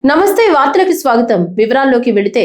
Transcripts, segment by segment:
నమస్తే, వార్తలకు స్వాగతం. వివరాల్లోకి వెళితే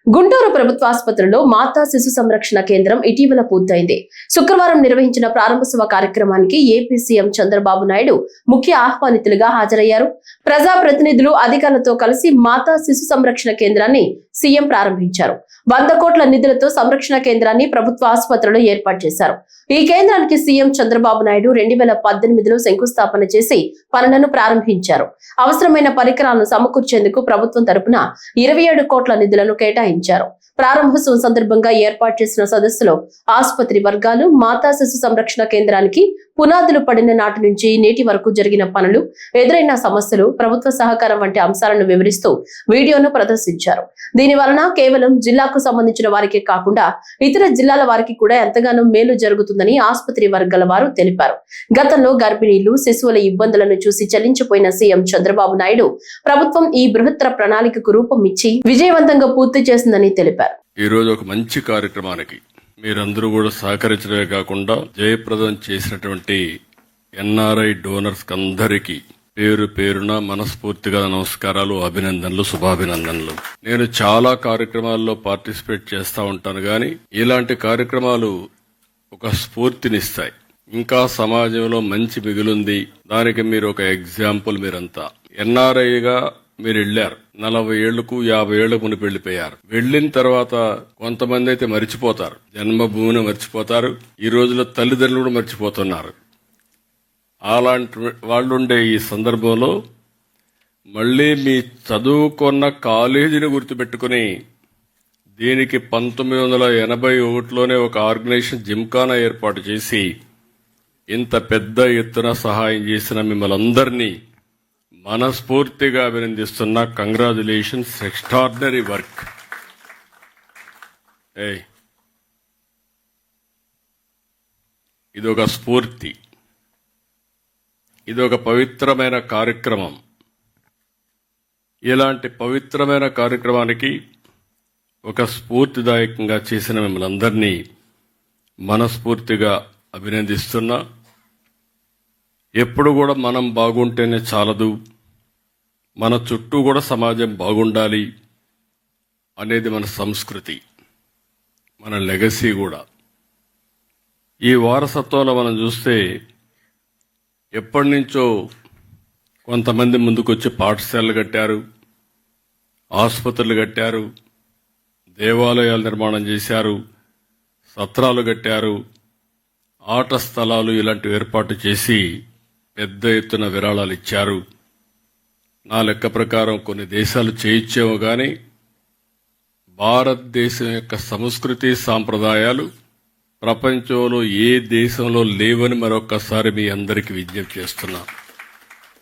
గుంటూరు ప్రభుత్వ ఆసుపత్రిలో మాతా శిశు సంరక్షణ కేంద్రం ఇటీవల పూర్తయింది. శుక్రవారం నిర్వహించిన ప్రారంభోత్సవ కార్యక్రమానికి ఏపీ సీఎం చంద్రబాబు నాయుడు ముఖ్య ఆహ్వానితులుగా హాజరయ్యారు. ప్రజాప్రతినిధులు, అధికారులతో కలిసి మాతా శిశు సంరక్షణ కేంద్రాన్ని సీఎం ప్రారంభించారు. 100 కోట్ల నిధులతో సంరక్షణ కేంద్రాన్ని ప్రభుత్వ ఆసుపత్రిలో ఏర్పాటు చేశారు. ఈ కేంద్రానికి సీఎం చంద్రబాబు నాయుడు 2018లో శంకుస్థాపన చేసి పనులను ప్రారంభించారు. అవసరమైన పరికరాలను సమకూర్చేందుకు ప్రభుత్వం తరపున 27 కోట్ల నిధులను కేటాయించారు. ప్రారంభోత్సవం సందర్భంగా ఏర్పాటు చేసిన సదస్సులో ఆసుపత్రి వర్గాలు, మాతా శిశు సంరక్షణ కేంద్రానికి పునాదులు పడిన నాటి నుంచి నేటి వరకు జరిగిన పనులు, ఎదురైన సమస్యలు, ప్రభుత్వ సహకారం వంటి అంశాలను వివరిస్తూ వీడియోను ప్రదర్శించారు. దీని వలన కేవలం జిల్లాకు సంబంధించిన వారికి కాకుండా ఇతర జిల్లాల వారికి కూడా ఎంతగానో మేలు జరుగుతుందని ఆసుపత్రి వర్గాల వారు తెలిపారు. గతంలో గర్భిణీలు, శిశువుల ఇబ్బందులను చూసి చలించిపోయిన సీఎం చంద్రబాబు నాయుడు ప్రభుత్వం ఈ బృహత్తర ప్రణాళికకు రూపం ఇచ్చి విజయవంతంగా పూర్తి చేసిందని తెలిపారు. ఈ రోజు ఒక మంచి కార్యక్రమానికి మీరందరూ కూడా సహకరించడమే కాకుండా జయప్రదం చేసినటువంటి ఎన్ఆర్ఐ డోనర్స్ అందరికీ పేరు పేరున మనస్ఫూర్తిగా నమస్కారాలు, అభినందనలు, శుభాభినందనలు. నేను చాలా కార్యక్రమాల్లో పార్టిసిపేట్ చేస్తా ఉంటాను, గాని ఇలాంటి కార్యక్రమాలు ఒక స్ఫూర్తినిస్తాయి. ఇంకా సమాజంలో మంచి మిగులుంది. దానికి మీరు ఒక ఎగ్జాంపుల్. మీరంతా ఎన్ఆర్ఐగా మీరు వెళ్లారు. 40 ఏళ్లకు 50 ఏళ్లకు మునిపి వెళ్లిపోయారు. వెళ్లిన తర్వాత కొంతమంది అయితే మర్చిపోతారు, జన్మభూమిని మర్చిపోతారు. ఈ రోజుల్లో తల్లిదండ్రులు కూడా మర్చిపోతున్నారు. అలాంటి వాళ్ళుండే ఈ సందర్భంలో మళ్లీ మీ చదువుకున్న కాలేజీని గుర్తుపెట్టుకుని దీనికి 1981లోనే ఒక ఆర్గనైజేషన్ జిమ్ఖానా ఏర్పాటు చేసి ఇంత పెద్ద ఎత్తున సహాయం చేసిన మిమ్మల్ని అందరినీ మనస్ఫూర్తిగా అభినందిస్తున్నా. Congratulations, extraordinary work. ఇదొక స్ఫూర్తి, ఇదొక పవిత్రమైన కార్యక్రమం. ఇలాంటి పవిత్రమైన కార్యక్రమానికి ఒక స్ఫూర్తిదాయకంగా చేసిన మిమ్మల్ని అందరినీ మనస్ఫూర్తిగా అభినందిస్తున్నా. ఎప్పుడు కూడా మనం బాగుంటేనే చాలదు, మన చుట్టూ కూడా సమాజం బాగుండాలి అనేది మన సంస్కృతి, మన లెగసీ కూడా. ఈ వారసత్వంలో మనం చూస్తే ఎప్పటి నుంచో కొంతమంది ముందుకొచ్చి పాఠశాలలు కట్టారు, ఆసుపత్రులు కట్టారు, దేవాలయాలు నిర్మాణం చేశారు, సత్రాలు కట్టారు, ఆట స్థలాలు ఇలాంటివి ఏర్పాటు చేసి పెద్ద ఎత్తున విరాళాలు ఇచ్చారు. నా లెక్క ప్రకారం కొన్ని దేశాలు చేయించేమో గాని భారతదేశం యొక్క సంస్కృతి సాంప్రదాయాలు ప్రపంచంలో ఏ దేశంలో లేవని మరొక్కసారి మీ అందరికీ విజ్ఞప్తి చేస్తున్నా.